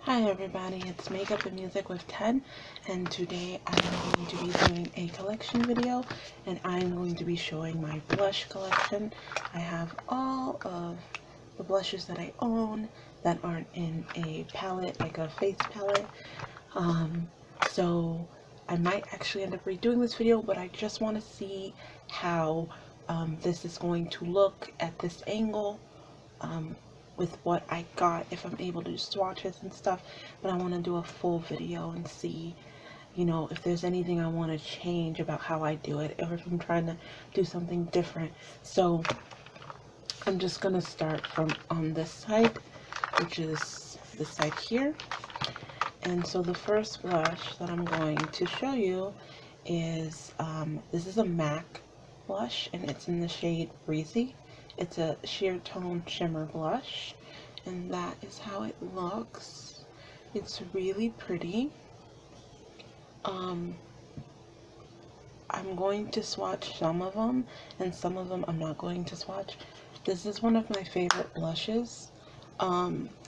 Hi everybody, it's Makeup and Music with 10, and today I'm going to be doing a collection video, and I'm going to be showing my blush collection. I have all of the blushes that I own that aren't in a palette, like a face palette. So I might actually end up redoing this video, but I just want to see how this is going to look at this angle. With what I got, if I'm able to do swatches and stuff, but I want to do a full video and see, you know, if there's anything I want to change about how I do it, or if I'm trying to do something different. So I'm just gonna start from on this side, which is this side here. And so the first blush that I'm going to show you is this is a MAC blush, and it's in the shade Breezy. It's a sheer tone shimmer blush, and that is how it looks. It's really pretty. I'm going to swatch some of them, and some of them I'm not going to swatch. This is one of my favorite blushes.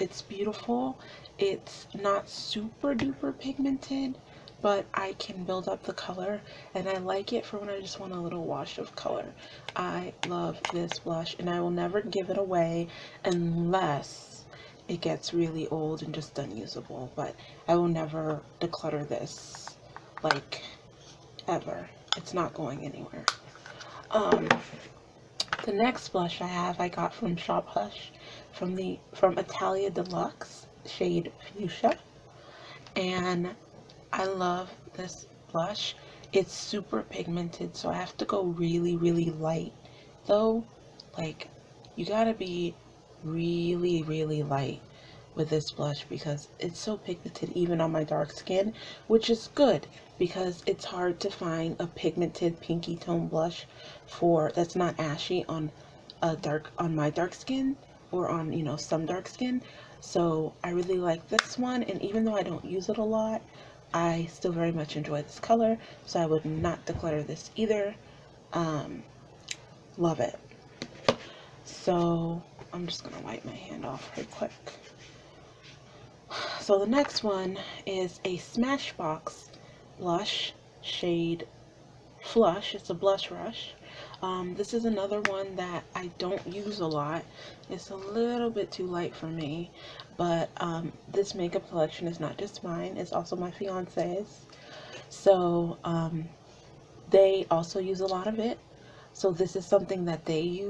It's beautiful. It's not super duper pigmented, but I can build up the color, and I like it for when I just want a little wash of color. I love this blush, and I will never give it away unless it gets really old and just unusable, but I will never declutter this, like, ever. It's not going anywhere. The next blush I got from Shop Hush from Italia Deluxe, shade Fuchsia, and I love this blush. It's super pigmented, so I have to go really, really light though. Like, you gotta be really, really light with this blush because it's so pigmented even on my dark skin, which is good because it's hard to find a pigmented pinky tone blush that's not ashy on my dark skin, or on, you know, some dark skin. So I really like this one, and even though I don't use it a lot, I still very much enjoy this color, so I would not declutter this either. Love it. So I'm just gonna wipe my hand off real quick. So the next one is a Smashbox blush, shade Flush. It's a blush rush. This is another one that I don't use a lot. It's a little bit too light for me, but this makeup collection is not just mine, it's also my fiance's. So they also use a lot of it. So this is something that they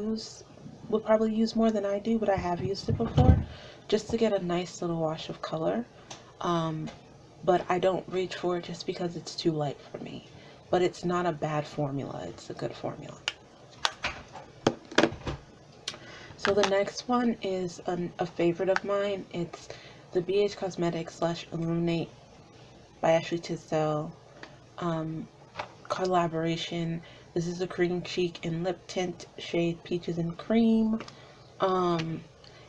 would probably use more than I do, but I have used it before just to get a nice little wash of color. But I don't reach for it just because it's too light for me. But it's not a bad formula, it's a good formula. So the next one is a favorite of mine. It's the BHCosmeticsxIlluminate by Ashley Tisdale collaboration. This is a cream cheek and lip tint, shade Peaches and Cream.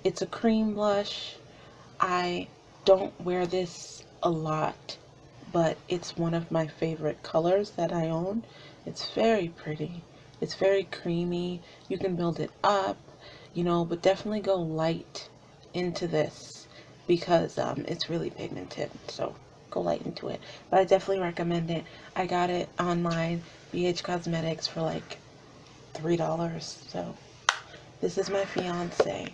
It's a cream blush. I don't wear this a lot, but it's one of my favorite colors that I own. It's very pretty. It's very creamy. You can build it up, you know, but definitely go light into this because it's really pigmented. So go light into it. But I definitely recommend it. I got it online, BH Cosmetics, for like $3. So this is my fiance.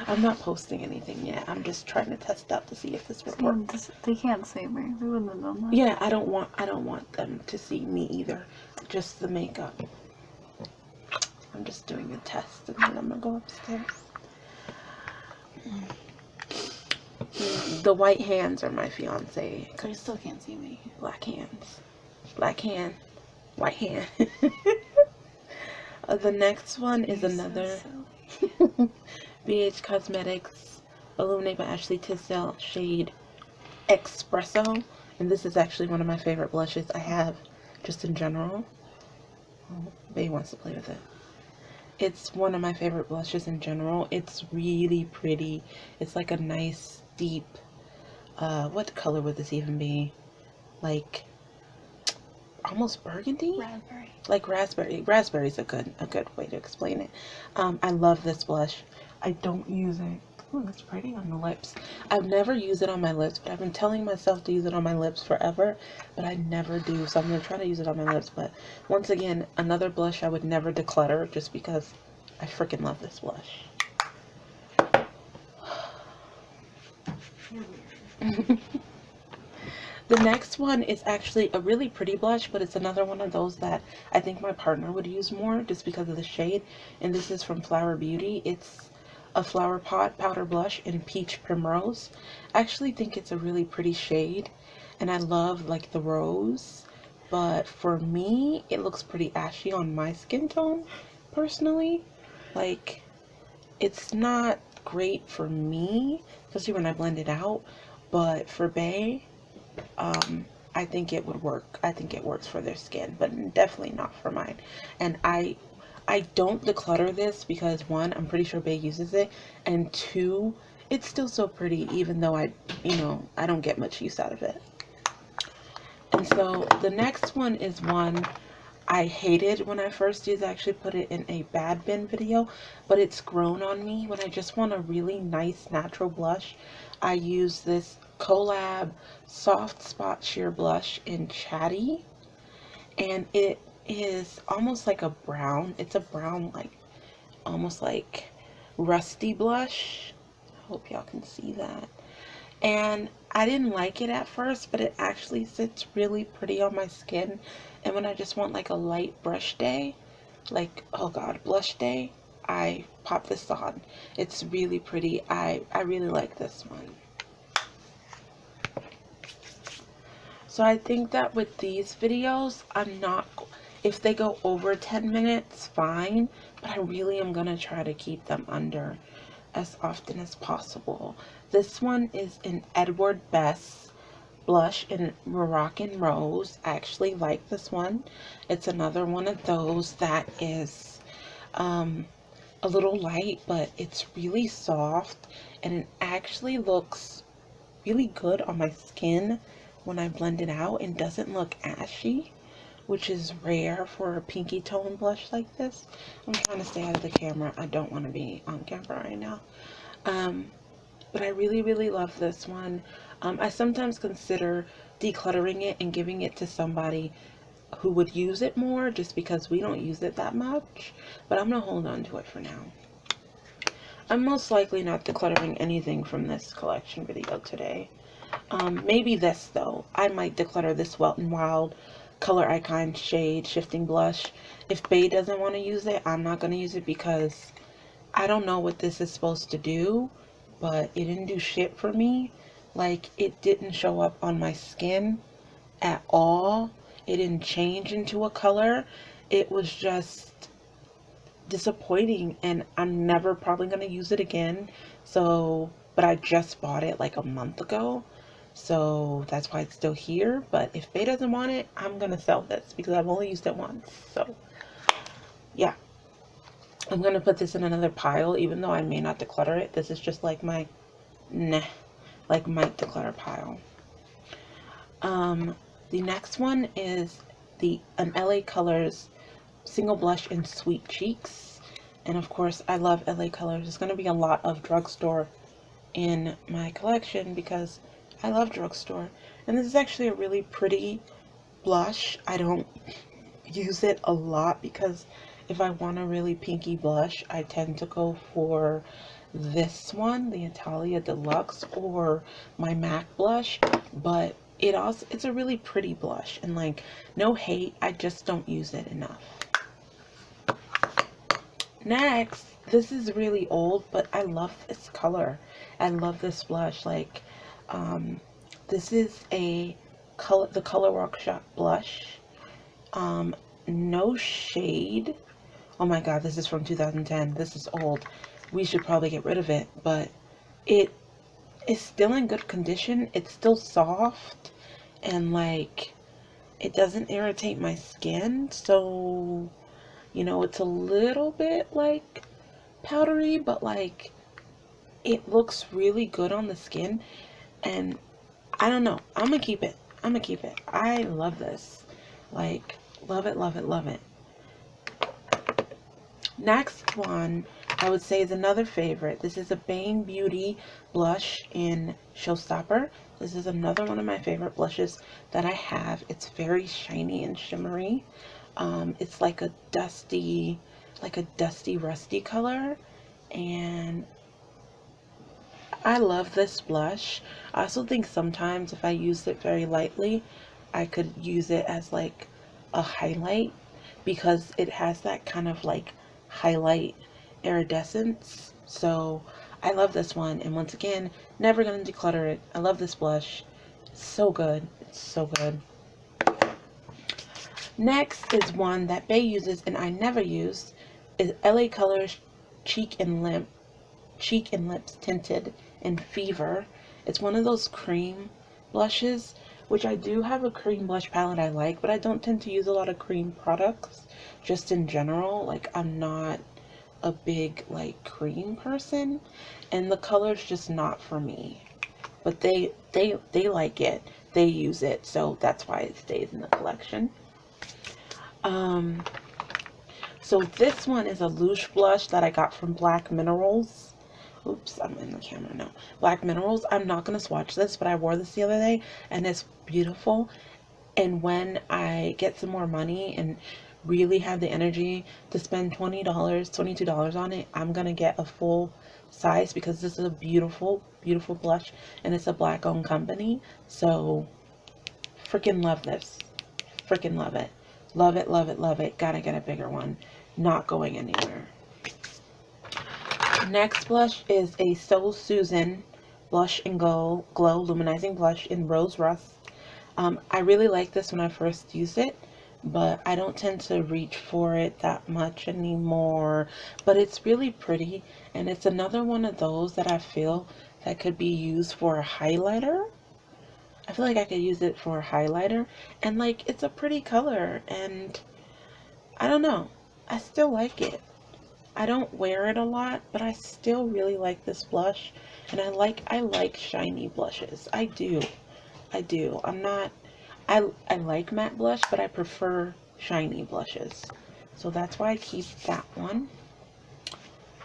I'm not posting anything yet. I'm just trying to test out to see if this would work. They can't see me. They wouldn't have done that. Yeah, I don't want them to see me either. Just the makeup. I'm just doing a test, and then I'm gonna go upstairs. The white hands are my fiance. So you still can't see me. Black hands. Black hand. White hand. The next one is another BH Cosmetics Illuminate by Ashley Tisdale, shade Espresso. And this is actually one of my favorite blushes I have just in general. Oh, Bae wants to play with it. It's one of my favorite blushes in general. It's really pretty. It's like a nice deep, what color would this even be? Like almost burgundy? Raspberry. Like raspberry. Raspberry's a good way to explain it. I love this blush. I don't use it Oh, that's pretty on the lips. I've never used it on my lips, but I've been telling myself to use it on my lips forever, but I never do. So I'm going to try to use it on my lips. But once again, another blush I would never declutter just because I freaking love this blush. The next one is actually a really pretty blush, but it's another one of those that I think my partner would use more just because of the shade. And this is from Flower Beauty. It's a Flower Pot Powder Blush in Peach Primrose. I actually think it's a really pretty shade, and I love like the rose, but for me it looks pretty ashy on my skin tone personally. Like, it's not great for me, especially when I blend it out, but for Bae, I think it would work. I think it works for their skin, but definitely not for mine. And I don't declutter this because, one, I'm pretty sure Bae uses it, and two, it's still so pretty even though I don't get much use out of it. And so the next one is one I hated when I first used it. I actually put it in a bad bin video, but it's grown on me. When I just want a really nice natural blush, I use this Coll-ab Soft Spot Sheer Blush in Chatty, and it is almost like a brown. It's a brown, like almost like rusty blush. I hope y'all can see that. And I didn't like it at first, but it actually sits really pretty on my skin. And when I just want like a light brush day, like, oh god, blush day, I pop this on. It's really pretty. I really like this one. So I think that with these videos, if they go over 10 minutes, fine, but I really am going to try to keep them under as often as possible. This one is an Edward Bess blush in Moroccan Rose. I actually like this one. It's another one of those that is a little light, but it's really soft, and it actually looks really good on my skin when I blend it out and doesn't look ashy, which is rare for a pinky tone blush like this. I'm trying to stay out of the camera. I don't want to be on camera right now. But I really love this one. I sometimes consider decluttering it and giving it to somebody who would use it more, just because we don't use it that much, but I'm gonna hold on to it for now. I'm most likely not decluttering anything from this collection video today. Maybe this though. I might declutter this WetnWild Color Icon Shade Shifting Blush. If Bae doesn't want to use it, I'm not going to use it because I don't know what this is supposed to do, but it didn't do shit for me. Like, it didn't show up on my skin at all. It didn't change into a color. It was just disappointing, and I'm never probably going to use it again. So, but I just bought it like a month ago, so that's why it's still here. But if Bae doesn't want it, I'm going to sell this because I've only used it once. So yeah, I'm going to put this in another pile, even though I may not declutter it. This is just like my might declutter pile. The next one is an LA Colors single blush in Sweet Cheeks, and of course I love LA Colors. There's going to be a lot of drugstore in my collection because I love drugstore, and this is actually a really pretty blush. I don't use it a lot because if I want a really pinky blush, I tend to go for this one, the Italia Deluxe, or my MAC blush, but it's a really pretty blush, and like, no hate, I just don't use it enough. Next, this is really old, but I love this color. I love this blush. Like, this is the Color Workhopp Blush. No shade. Oh my god, this is from 2010. This is old. We should probably get rid of it, but it is still in good condition. It's still soft, and like, it doesn't irritate my skin. So, it's a little bit like powdery, but like, it looks really good on the skin, and I don't know, I'm gonna keep it. I love this. Like, love it. Next one, I would say is another favorite. This is a Bane Beauty blush in Showstopper. This is another one of my favorite blushes that I have. It's very shiny and shimmery. It's like a dusty, rusty color, and I love this blush. I also think sometimes if I use it very lightly, I could use it as like a highlight, because it has that kind of like highlight iridescence. So I love this one, and once again, never gonna declutter it. I love this blush. It's so good. It's so good. Next is one that Bay uses and I never use, is LA Colors Cheek and Lips Tinted in Fever. It's one of those cream blushes, which I do have a cream blush palette I like, but I don't tend to use a lot of cream products just in general. Like, I'm not a big like cream person, and the color's just not for me. But they like it, they use it, so that's why it stays in the collection. So this one is a Lush blush that I got from Black Minerals. Oops, I'm in the camera now. Black Minerals. I'm not going to swatch this, but I wore this the other day and it's beautiful. And when I get some more money and really have the energy to spend $20, $22 on it, I'm going to get a full size, because this is a beautiful, beautiful blush and it's a Black owned company. So freaking love this. Freaking love it. Love it, love it, love it. Gotta get a bigger one. Not going anywhere. Next blush is a So Susan Blush and Glow Luminizing Blush in Rose Rust. I really like this when I first used it, but I don't tend to reach for it that much anymore. But it's really pretty, and it's another one of those that I feel that could be used for a highlighter. I feel like I could use it for a highlighter, and like, it's a pretty color, and I don't know, I still like it. I don't wear it a lot, but I still really like this blush, and I like shiny blushes. I do. I like matte blush, but I prefer shiny blushes. So that's why I keep that one.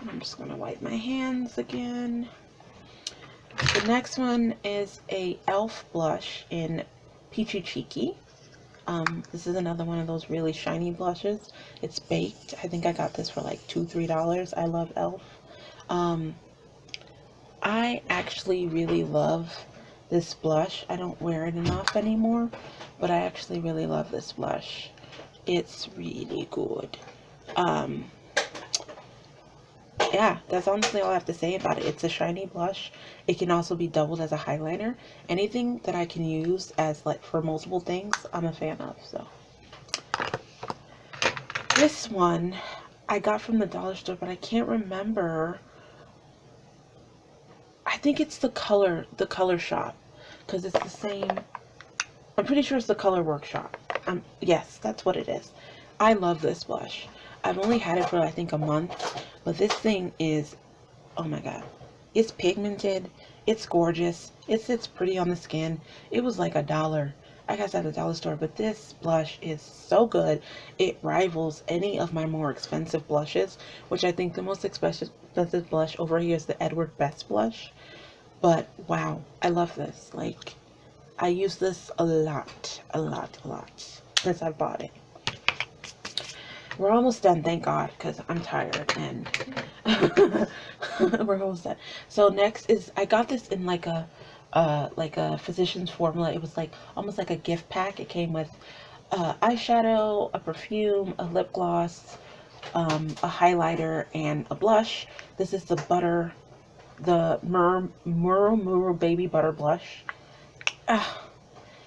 And I'm just gonna wipe my hands again. The next one is a e.l.f. blush in Peachy Cheeky. This is another one of those really shiny blushes. It's baked. I think I got this for like $2, $3. I love e.l.f. I actually really love this blush. I don't wear it enough anymore, but I actually really love this blush. It's really good. Yeah, that's honestly all I have to say about it. It's a shiny blush. It can also be doubled as a highlighter. Anything that I can use as like for multiple things, I'm a fan of. So this one I got from the dollar store, but I can't remember. I think it's the color shop, because it's the same. I'm pretty sure it's the Color Workhopp. Yes, that's what it is. I love this blush. I've only had it for I think a month, but this thing is, oh my god, it's pigmented, it's gorgeous, it sits pretty on the skin. It was like $1. I got it at the dollar store, but this blush is so good. It rivals any of my more expensive blushes, which I think the most expensive blush over here is the Edward Bess blush. But wow, I love this. Like, I use this a lot since I bought it. We're almost done, thank God, because I'm tired, and we're almost done. So next is, I got this in like a physician's formula. It was like almost like a gift pack. It came with eyeshadow, a perfume, a lip gloss, a highlighter, and a blush. This is the Murumuru Baby Butter Blush.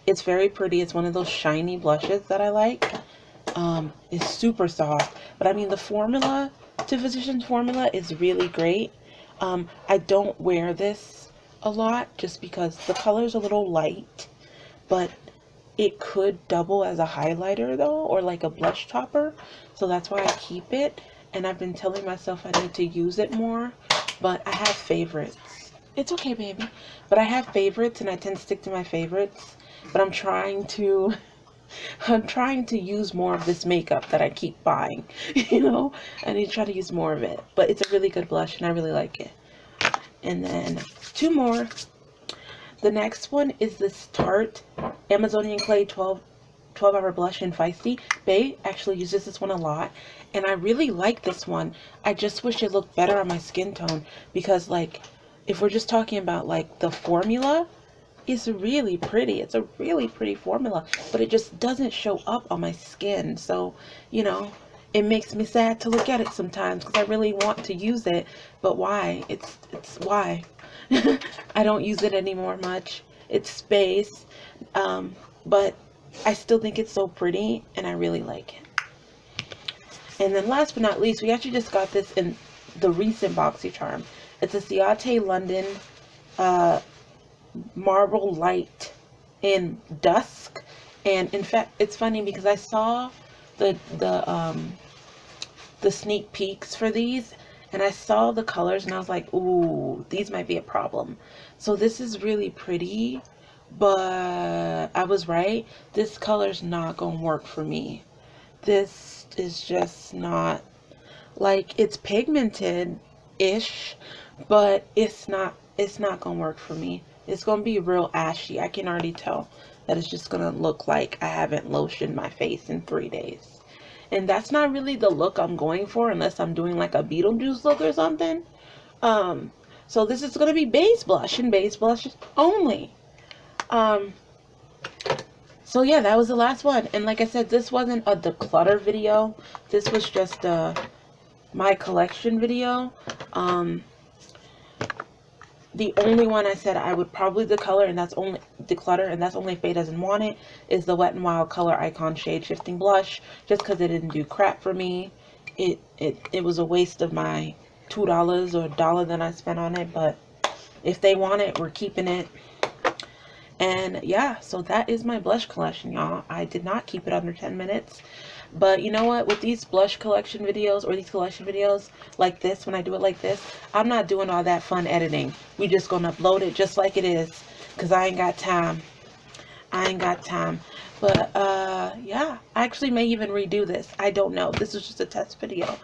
It's very pretty. It's one of those shiny blushes that I like. It's super soft, but I mean, the formula to physician's formula is really great. I don't wear this a lot just because the color's a little light, but it could double as a highlighter though, or like a blush topper, so that's why I keep it. And I've been telling myself I need to use it more, but I have favorites. It's okay, baby. But I have favorites, and I tend to stick to my favorites, but I'm trying to I'm trying to use more of this makeup that I keep buying, you know? I need to try to use more of it. But it's a really good blush and I really like it. And then 2 more. The next one is this Tarte Amazonian Clay 12-hour blush in Feisty. Bae actually uses this one a lot. And I really like this one. I just wish it looked better on my skin tone. Because, like, if we're just talking about, like, the formula, it's really pretty. It's a really pretty formula, but it just doesn't show up on my skin. So, you know, it makes me sad to look at it sometimes because I really want to use it, but why? It's why? I don't use it anymore much. It's space, but I still think it's so pretty and I really like it. And then last but not least, we actually just got this in the recent BoxyCharm. It's a Ciate London, Marble Light in Dusk. And in fact, it's funny because I saw the sneak peeks for these and I saw the colors and I was like, ooh, these might be a problem. So this is really pretty, but I was right. This color's not gonna work for me. This is just not, like, it's pigmented ish, but it's not gonna work for me. It's gonna be real ashy. I can already tell that it's just gonna look like I haven't lotioned my face in 3 days. And that's not really the look I'm going for unless I'm doing like a Beetlejuice look or something. So this is gonna be base blush and base blush only. So yeah, that was the last one. And like I said, this wasn't a declutter video. This was just my collection video. The only one I said I would probably declutter, and that's only if Faye doesn't want it, is the Wet n Wild Color Icon Shade Shifting Blush, just because it didn't do crap for me. It was a waste of my $2 or $1 that I spent on it, but if they want it, we're keeping it. And yeah, so that is my blush collection, y'all. I did not keep it under 10 minutes. But you know what? With these blush collection videos or these collection videos like this, when I do it like this, I'm not doing all that fun editing. We just gonna upload it just like it is, because I ain't got time. I ain't got time. But yeah, I actually may even redo this. I don't know. This is just a test video.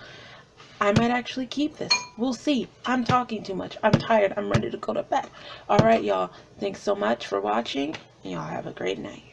I might actually keep this. We'll see. I'm talking too much. I'm tired. I'm ready to go to bed. All right, y'all. Thanks so much for watching. And y'all have a great night.